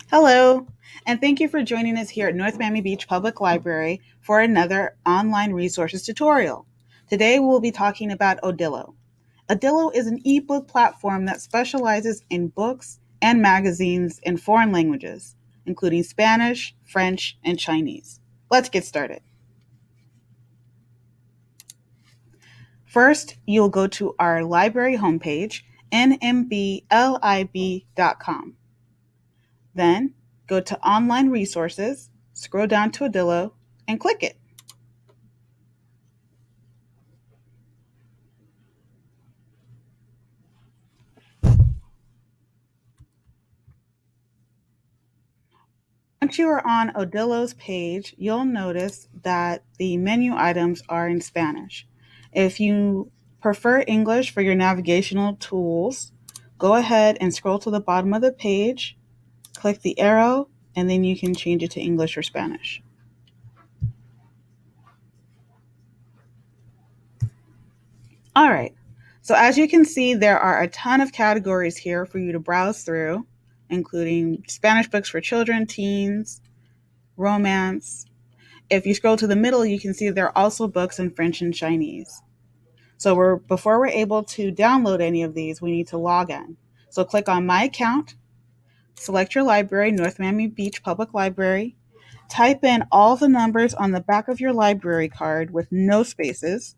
Hello, and thank you for joining us here at North Miami Beach Public Library for another online resources tutorial. Today we'll be talking about Odilo. Odilo is an ebook platform that specializes in books and magazines in foreign languages, including Spanish, French, and Chinese. Let's get started. First, you'll go to our library homepage, nmblib.com. Then go to Online Resources, scroll down to Odilo, and click it. Once you are on Odilo's page, you'll notice that the menu items are in Spanish. If you prefer English for your navigational tools, go ahead and scroll to the bottom of the page, click the arrow, and then you can change it to English or Spanish. All right, so as you can see, there are a ton of categories here for you to browse through, including Spanish books for children, teens, romance. If you scroll to the middle, you can see there are also books in French and Chinese. So before we're able to download any of these, we need to log in. So click on My Account, select your library, North Miami Beach Public Library, type in all the numbers on the back of your library card with no spaces,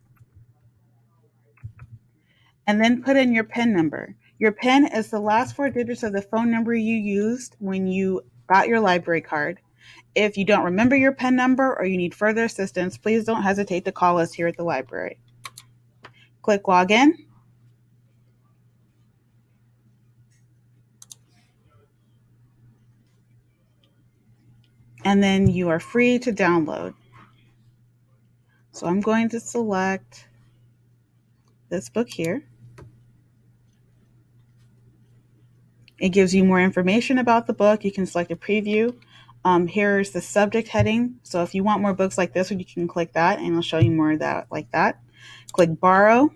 and then put in your PIN number. Your PIN is the last four digits of the phone number you used when you got your library card. If you don't remember your PIN number or you need further assistance, please don't hesitate to call us here at the library. Click Login. And then you are free to download. So I'm going to select this book here. It gives you more information about the book. You can select a preview. Here's the subject heading. So if you want more books like this one, you can click that and it'll show you more of that like that. Click Borrow.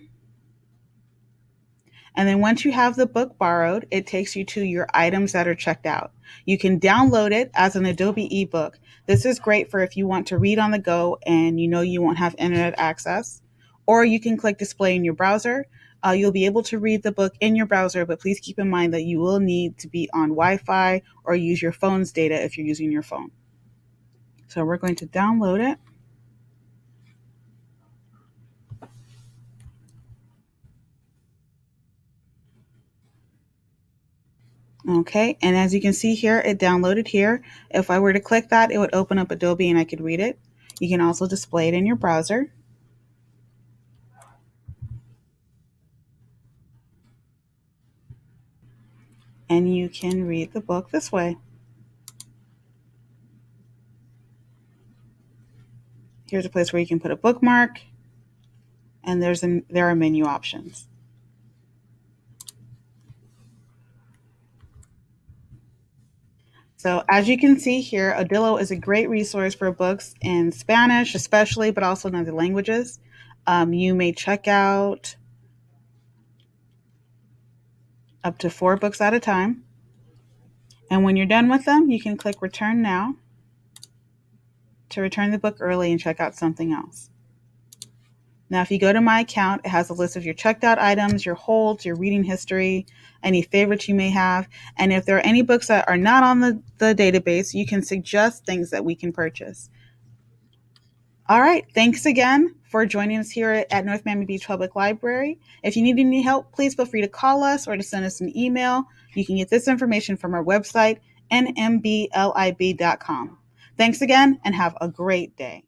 And then once you have the book borrowed, it takes you to your items that are checked out. You can download it as an Adobe ebook. This is great for if you want to read on the go and you know you won't have internet access. Or you can click display in your browser. You'll be able to read the book in your browser, but please keep in mind that you will need to be on Wi-Fi or use your phone's data if you're using your phone. So we're going to download it. Okay, and as you can see here, it downloaded here. If I were to click that, it would open up Adobe and I could read it. You can also display it in your browser. And you can read the book this way. Here's a place where you can put a bookmark, and there are menu options. So as you can see here, Odilo is a great resource for books in Spanish, especially, but also in other languages. You may check out up to 4 books at a time. And when you're done with them, you can click Return Now to return the book early and check out something else. Now, if you go to My Account, it has a list of your checked out items, your holds, your reading history, any favorites you may have. And if there are any books that are not on the database, you can suggest things that we can purchase. All right. Thanks again for joining us here at North Miami Beach Public Library. If you need any help, please feel free to call us or to send us an email. You can get this information from our website, nmblib.com. Thanks again and have a great day.